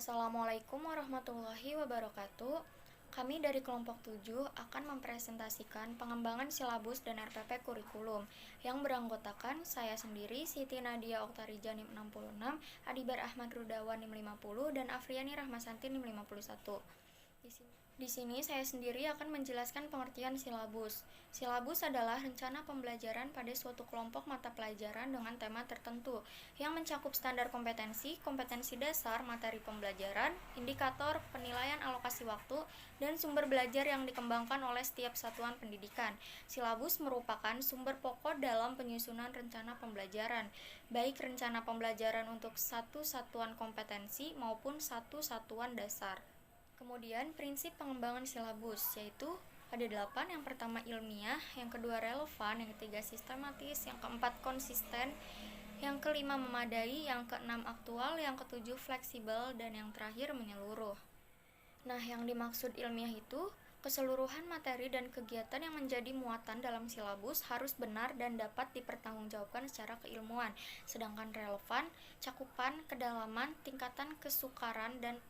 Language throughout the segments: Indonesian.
Assalamualaikum warahmatullahi wabarakatuh. Kami dari kelompok 7 akan mempresentasikan pengembangan silabus dan RPP kurikulum yang beranggotakan saya sendiri, Siti Nadia Oktarija NIM 66, Adibar Ahmad Rudawan NIM 50, dan Afriani Rahmasanti NIM 51. Di sini saya sendiri akan menjelaskan pengertian silabus. Silabus adalah rencana pembelajaran pada suatu kelompok mata pelajaran dengan tema tertentu yang mencakup standar kompetensi, kompetensi dasar, materi pembelajaran, indikator, penilaian alokasi waktu, dan sumber belajar yang dikembangkan oleh setiap satuan pendidikan. Silabus merupakan sumber pokok dalam penyusunan rencana pembelajaran, baik rencana pembelajaran untuk satu satuan kompetensi maupun satu satuan dasar. Kemudian prinsip pengembangan silabus yaitu ada 8, yang pertama ilmiah, yang kedua relevan, yang ketiga sistematis, yang keempat konsisten, yang kelima memadai, yang keenam aktual, yang ketujuh fleksibel, dan yang terakhir menyeluruh. Nah, yang dimaksud ilmiah itu keseluruhan materi dan kegiatan yang menjadi muatan dalam silabus harus benar dan dapat dipertanggungjawabkan secara keilmuan. Sedangkan relevan, cakupan, kedalaman, tingkatan kesukaran, dan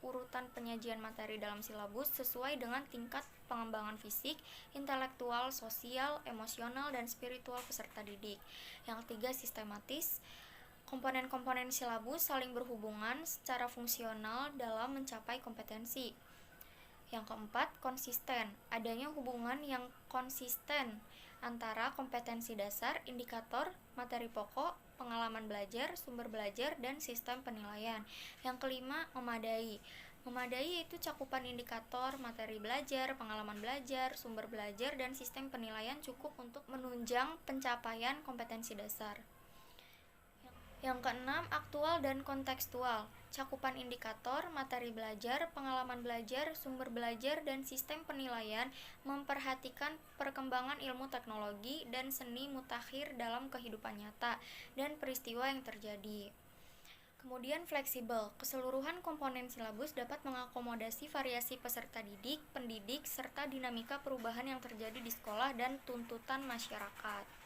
urutan penyajian materi dalam silabus sesuai dengan tingkat pengembangan fisik, intelektual, sosial, emosional, dan spiritual peserta didik. Yang ketiga, sistematis. Komponen-komponen silabus saling berhubungan secara fungsional dalam mencapai kompetensi. Yang keempat, konsisten. Adanya hubungan yang konsisten antara kompetensi dasar, indikator, materi pokok, pengalaman belajar, sumber belajar, dan sistem penilaian. Yang kelima, memadai. Memadai yaitu cakupan indikator, materi belajar, pengalaman belajar, sumber belajar, dan sistem penilaian cukup untuk menunjang pencapaian kompetensi dasar. Yang keenam, aktual dan kontekstual. Cakupan indikator, materi belajar, pengalaman belajar, sumber belajar, dan sistem penilaian memperhatikan perkembangan ilmu teknologi dan seni mutakhir dalam kehidupan nyata dan peristiwa yang terjadi. Kemudian fleksibel. Keseluruhan komponen silabus dapat mengakomodasi variasi peserta didik, pendidik, serta dinamika perubahan yang terjadi di sekolah dan tuntutan masyarakat.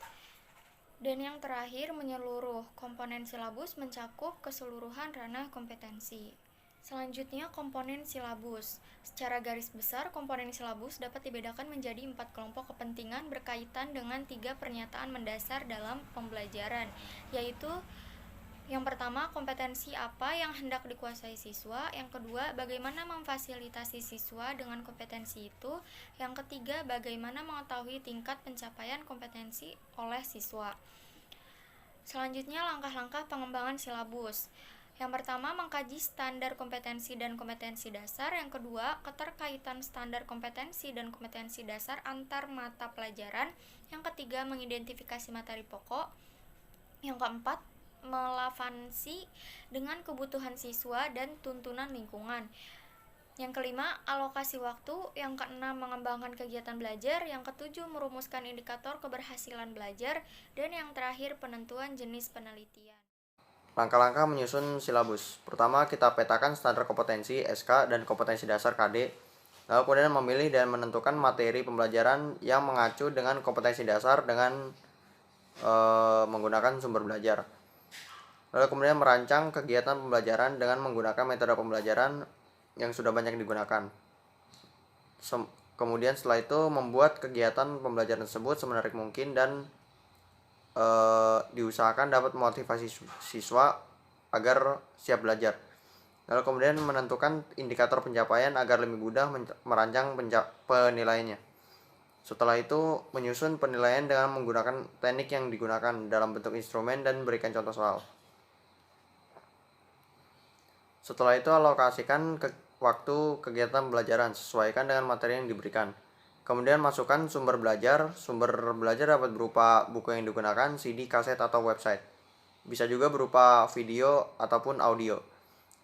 Dan yang terakhir, menyeluruh. Komponen silabus mencakup keseluruhan ranah kompetensi. Selanjutnya, komponen silabus. Secara garis besar, komponen silabus dapat dibedakan menjadi 4 kelompok kepentingan berkaitan dengan 3 pernyataan mendasar dalam pembelajaran, yaitu yang pertama, kompetensi apa yang hendak dikuasai siswa. Yang kedua, bagaimana memfasilitasi siswa dengan kompetensi itu. Yang ketiga, bagaimana mengetahui tingkat pencapaian kompetensi oleh siswa. Selanjutnya, langkah-langkah pengembangan silabus. Yang pertama, mengkaji standar kompetensi dan kompetensi dasar. Yang kedua, keterkaitan standar kompetensi dan kompetensi dasar antar mata pelajaran. Yang ketiga, mengidentifikasi materi pokok. Yang keempat, melavansi dengan kebutuhan siswa dan tuntunan lingkungan. Yang kelima, alokasi waktu. Yang keenam, mengembangkan kegiatan belajar. Yang ketujuh, merumuskan indikator keberhasilan belajar. Dan yang terakhir, penentuan jenis penelitian. Langkah-langkah menyusun silabus. Pertama, kita petakan standar kompetensi SK dan kompetensi dasar KD. Lalu kemudian memilih dan menentukan materi pembelajaran yang mengacu dengan kompetensi dasar dengan menggunakan sumber belajar. Lalu kemudian merancang kegiatan pembelajaran dengan menggunakan metode pembelajaran yang sudah banyak digunakan. Kemudian setelah itu membuat kegiatan pembelajaran tersebut semenarik mungkin dan diusahakan dapat memotivasi siswa agar siap belajar. Lalu kemudian menentukan indikator pencapaian agar lebih mudah merancang penilaiannya. Setelah itu menyusun penilaian dengan menggunakan teknik yang digunakan dalam bentuk instrumen dan berikan contoh soal. Setelah itu alokasikan waktu kegiatan pembelajaran sesuaikan dengan materi yang diberikan. Kemudian masukkan sumber belajar. Sumber belajar dapat berupa buku yang digunakan, CD, kaset, atau website. Bisa juga berupa video ataupun audio.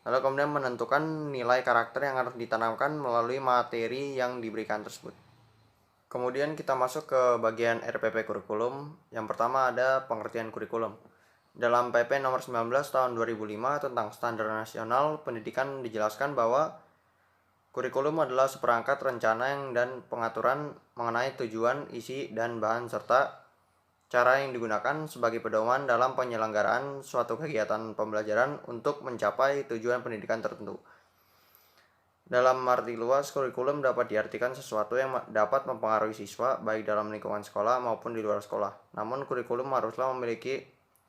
Lalu kemudian menentukan nilai karakter yang harus ditanamkan melalui materi yang diberikan tersebut. Kemudian kita masuk ke bagian RPP kurikulum. Yang pertama ada pengertian kurikulum. Dalam PP nomor 19 tahun 2005 tentang Standar Nasional Pendidikan dijelaskan bahwa kurikulum adalah seperangkat rencana dan pengaturan mengenai tujuan, isi, dan bahan serta cara yang digunakan sebagai pedoman dalam penyelenggaraan suatu kegiatan pembelajaran untuk mencapai tujuan pendidikan tertentu. Dalam arti luas, kurikulum dapat diartikan sesuatu yang dapat mempengaruhi siswa baik dalam lingkungan sekolah maupun di luar sekolah. Namun, kurikulum haruslah memiliki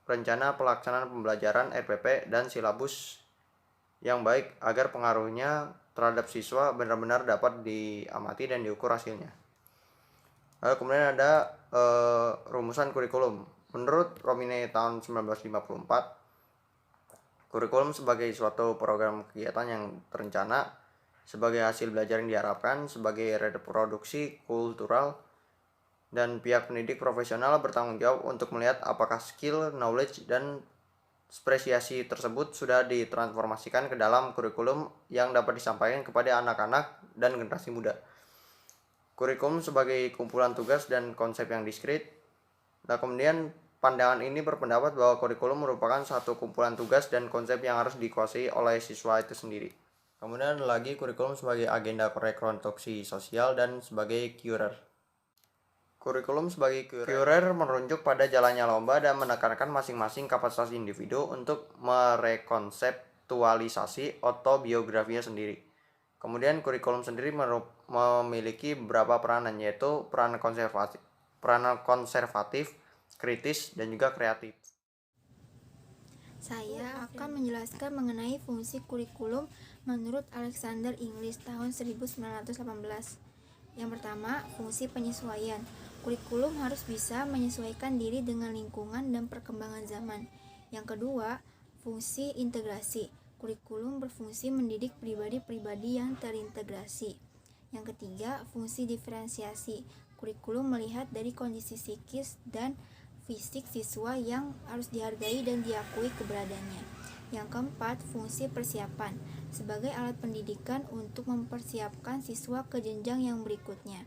rencana pelaksanaan pembelajaran RPP dan silabus yang baik agar pengaruhnya terhadap siswa benar-benar dapat diamati dan diukur hasilnya. Lalu kemudian ada rumusan kurikulum. Menurut Romine tahun 1954, kurikulum sebagai suatu program kegiatan yang terencana sebagai hasil belajar yang diharapkan sebagai reproduksi kultural, dan pihak pendidik profesional bertanggung jawab untuk melihat apakah skill, knowledge, dan spesiasi tersebut sudah ditransformasikan ke dalam kurikulum yang dapat disampaikan kepada anak-anak dan generasi muda. Kurikulum sebagai kumpulan tugas dan konsep yang diskrit. Nah, kemudian pandangan ini berpendapat bahwa kurikulum merupakan satu kumpulan tugas dan konsep yang harus dikuasai oleh siswa itu sendiri. Kemudian ada lagi kurikulum sebagai agenda rekonstruksi sosial dan sebagai curer. Kurikulum sebagai curer merujuk pada jalannya lomba dan menekankan masing-masing kapasitas individu untuk merekonseptualisasi autobiografinya sendiri. Kemudian kurikulum sendiri memiliki beberapa peranan, yaitu peranan konservatif, kritis, dan juga kreatif. Saya akan menjelaskan mengenai fungsi kurikulum menurut Alexander Inglis tahun 1918. Yang pertama, fungsi penyesuaian. Kurikulum harus bisa menyesuaikan diri dengan lingkungan dan perkembangan zaman. Yang kedua, fungsi integrasi. Kurikulum berfungsi mendidik pribadi-pribadi yang terintegrasi. Yang ketiga, fungsi diferensiasi. Kurikulum melihat dari kondisi psikis dan fisik siswa yang harus dihargai dan diakui keberadaannya. Yang keempat, fungsi persiapan. Sebagai alat pendidikan untuk mempersiapkan siswa ke jenjang yang berikutnya.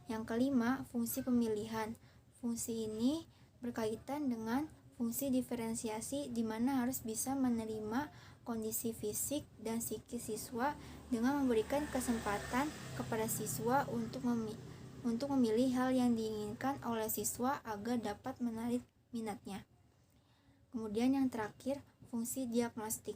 Yang kelima, fungsi pemilihan. Fungsi ini berkaitan dengan fungsi diferensiasi di mana harus bisa menerima kondisi fisik dan psikis siswa dengan memberikan kesempatan kepada siswa untuk memilih hal yang diinginkan oleh siswa agar dapat menarik minatnya. Kemudian yang terakhir, fungsi diagnostik.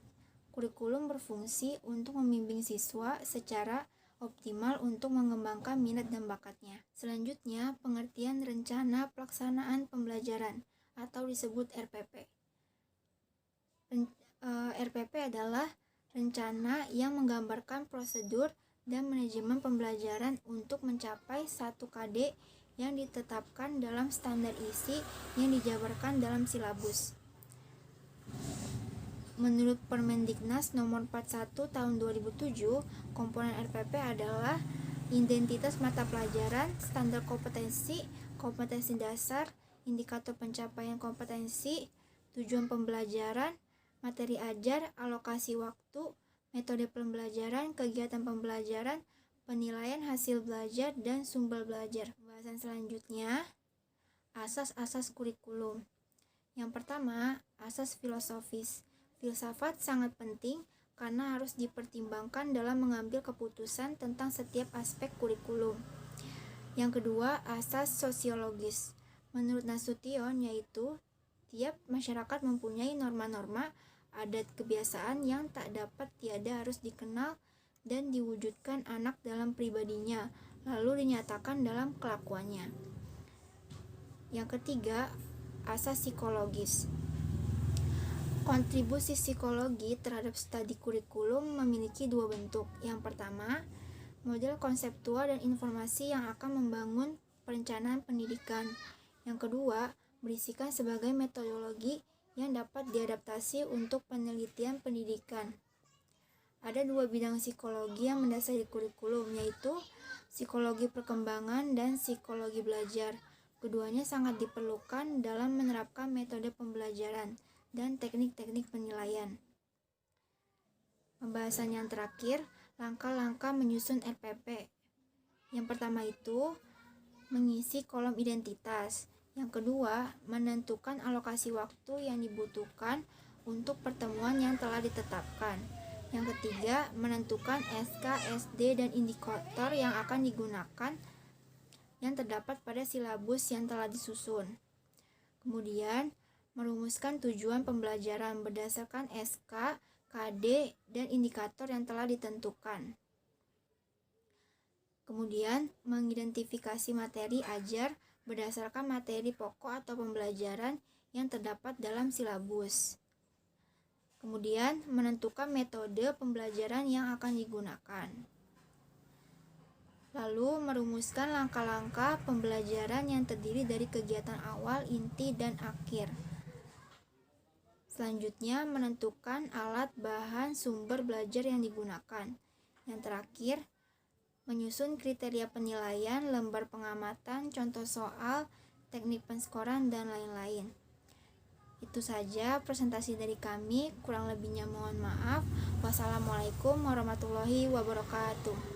Kurikulum berfungsi untuk membimbing siswa secara optimal untuk mengembangkan minat dan bakatnya. Selanjutnya, pengertian rencana pelaksanaan pembelajaran atau disebut RPP. RPP adalah rencana yang menggambarkan prosedur dan manajemen pembelajaran untuk mencapai 1 KD yang ditetapkan dalam standar isi yang dijabarkan dalam silabus. Menurut Permendiknas nomor 41 tahun 2007, komponen RPP adalah identitas mata pelajaran, standar kompetensi, kompetensi dasar, indikator pencapaian kompetensi, tujuan pembelajaran, materi ajar, alokasi waktu, metode pembelajaran, kegiatan pembelajaran, penilaian hasil belajar, dan sumber belajar. Pembahasan selanjutnya, asas-asas kurikulum. Yang pertama, asas filosofis. Filsafat sangat penting karena harus dipertimbangkan dalam mengambil keputusan tentang setiap aspek kurikulum. Yang kedua, asas sosiologis. Menurut Nasution, yaitu tiap masyarakat mempunyai norma-norma, adat kebiasaan yang tak dapat tiada harus dikenal dan diwujudkan anak dalam pribadinya, lalu dinyatakan dalam kelakuannya. Yang ketiga, asas psikologis. Kontribusi psikologi terhadap studi kurikulum memiliki 2 bentuk. Yang pertama, model konseptual dan informasi yang akan membangun perencanaan pendidikan. Yang kedua, berisikan sebagai metodologi yang dapat diadaptasi untuk penelitian pendidikan. Ada 2 bidang psikologi yang mendasari kurikulum, yaitu psikologi perkembangan dan psikologi belajar. Keduanya sangat diperlukan dalam menerapkan metode pembelajaran dan teknik-teknik penilaian. Pembahasan yang terakhir, langkah-langkah menyusun RPP. Yang pertama itu, mengisi kolom identitas. Yang kedua, menentukan alokasi waktu yang dibutuhkan untuk pertemuan yang telah ditetapkan. Yang ketiga, menentukan SK, SD, dan indikator yang akan digunakan yang terdapat pada silabus yang telah disusun. Kemudian, merumuskan tujuan pembelajaran berdasarkan SK, KD, dan indikator yang telah ditentukan. Kemudian, mengidentifikasi materi ajar berdasarkan materi pokok atau pembelajaran yang terdapat dalam silabus. Kemudian, menentukan metode pembelajaran yang akan digunakan. Lalu, merumuskan langkah-langkah pembelajaran yang terdiri dari kegiatan awal, inti, dan akhir. Selanjutnya, menentukan alat, bahan, sumber belajar yang digunakan. Yang terakhir, menyusun kriteria penilaian, lembar pengamatan, contoh soal, teknik penskoran, dan lain-lain. Itu saja presentasi dari kami, kurang lebihnya mohon maaf. Wassalamualaikum warahmatullahi wabarakatuh.